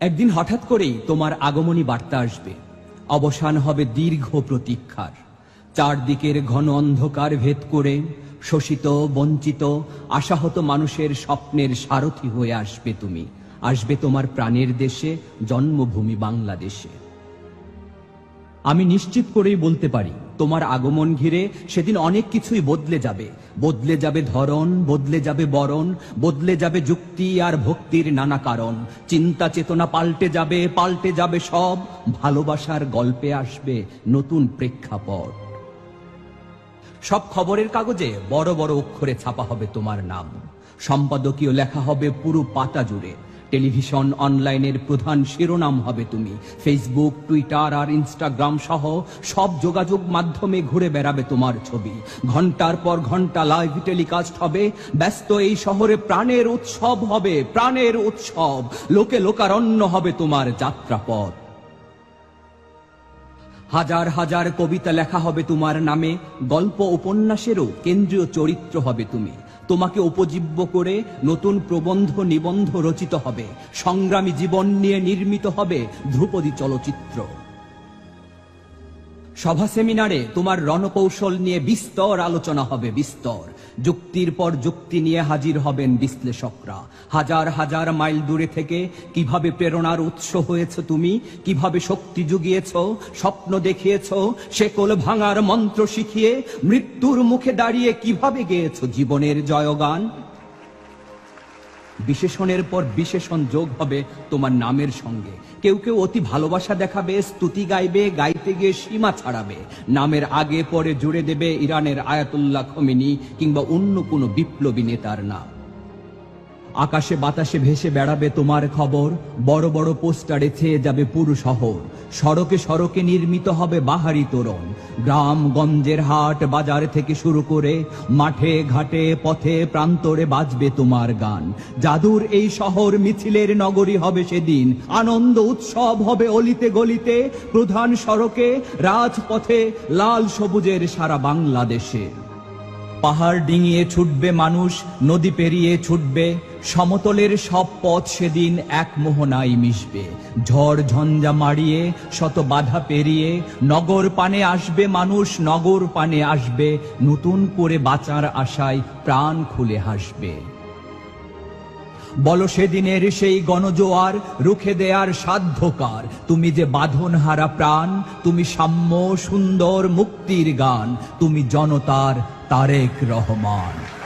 একদিন হঠাৎ করেই তোমার আগমনী বার্তা আসবে। অবসান হবে দীর্ঘ প্রতীক্ষার। চারদিকের ঘন অন্ধকার ভেদ করে শোষিত, বঞ্চিত, আশাহত মানুষের স্বপ্নের সারথি হয়ে আসবে তুমি। আসবে তোমার প্রাণের দেশে, জন্মভূমি বাংলাদেশে। আমি নিশ্চিত করেই বলতে পারি, তোমার আগমন ঘিরে সেদিন অনেক কিছুই বদলে যাবে। বদলে যাবে ধরন, বদলে যাবে বরণ, বদলে যাবে যুক্তি আর ভক্তির নানা কারণ। চিন্তা চেতনা পাল্টে যাবে সব। ভালোবাসার গল্পে আসবে নতুন প্রেক্ষাপট। সব খবরের কাগজে বড় বড় অক্ষরে ছাপা হবে তোমার নাম। সম্পাদকীয় লেখা হবে পুরো পাতা জুড়ে। টেলিভিশন, অনলাইনের প্রধান শিরোনাম হবে তুমি। ফেসবুক, টুইটার আর ইনস্টাগ্রাম সহ সব যোগাযোগ মাধ্যমে ঘুরে বেড়াবে তোমার ছবি। ঘন্টার পর ঘন্টা লাইভ টেলিকাস্ট হবে। ব্যস্ত এই শহরে প্রাণের উৎসব হবে, প্রাণের উৎসব। লোকে লোকারণ্য হবে তোমার যাত্রাপথ। হাজার হাজার কবিতা লেখা হবে তোমার নামে। গল্প উপন্যাসেরও কেন্দ্রীয় চরিত্র হবে তুমি। তোমাকে উপজীব্য করে নতুন প্রবন্ধ নিবন্ধ রচিত হবে। সংগ্রামী জীবন নিয়ে নির্মিত হবে ধ্রুপদী চলচ্চিত্র। সভা সেমিনারে তোমার রণকৌশল নিয়ে বিস্তর আলোচনা হবে, বিস্তর। যুক্তির পর যুক্তি নিয়ে হাজির হবেন বিশ্লেষকরা। হাজার হাজার মাইল দূরে থেকে কিভাবে প্রেরণার উৎস হয়েছ তুমি, কিভাবে শক্তি জুগিয়েছ, স্বপ্ন দেখিয়েছ, শেকল ভাঙার মন্ত্র শিখিয়ে মৃত্যুর মুখে দাঁড়িয়ে কিভাবে গেয়েছ জীবনের জয়গান। বিশেষণের পর বিশেষণ যোগ হবে তোমার নামের সঙ্গে। কেউ কেউ অতি ভালোবাসা দেখাবে, স্তুতি গাইবে, গাইতে গিয়ে সীমা ছাড়াবে। নামের আগে পরে জুড়ে দেবে ইরানের আয়াতুল্লাহ খোমেনি কিংবা অন্য কোনো বিপ্লবী নেতার নাম। আকাশে বাতাসে ভেসে বেড়াবে তোমার খবর। বড় বড় পোস্টারে ছেয়ে যাবে পুরো শহর। সড়কে সড়কে নির্মিত হবে বাহারি তোরণ। গ্রাম গঞ্জের হাট বাজার থেকে শুরু করে মাঠে ঘাটে পথে প্রান্তরে বাজবে তোমার গান। জাদুর এই শহর মিছিলের নগরী হবে সেদিন। আনন্দ উৎসব হবে অলিতে গলিতে, প্রধান সড়কে, রাজপথে, লাল সবুজের সারা বাংলাদেশে। পাহাড় ডিঙিয়ে ছুটবে মানুষ, নদী পেরিয়ে ছুটবে। সমতলের সব পথ সেদিন এক মোহনায় মিশবে। ঝড় ঝঞ্ঝা মাড়িয়ে শত বাধা পেরিয়ে নগর পানে আসবে মানুষ, নগর পানে আসবে। নতুন করে বাঁচার আশায় প্রাণ খুলে হাসবে। বলো সেদিনের সেই গণজোয়ার রুখে দেয়ার সাধ্যকার। তুমি যে বাঁধন হারা প্রাণ, তুমি সাম্য সুন্দর মুক্তির গান, তুমি জনতার তারেক রহমান।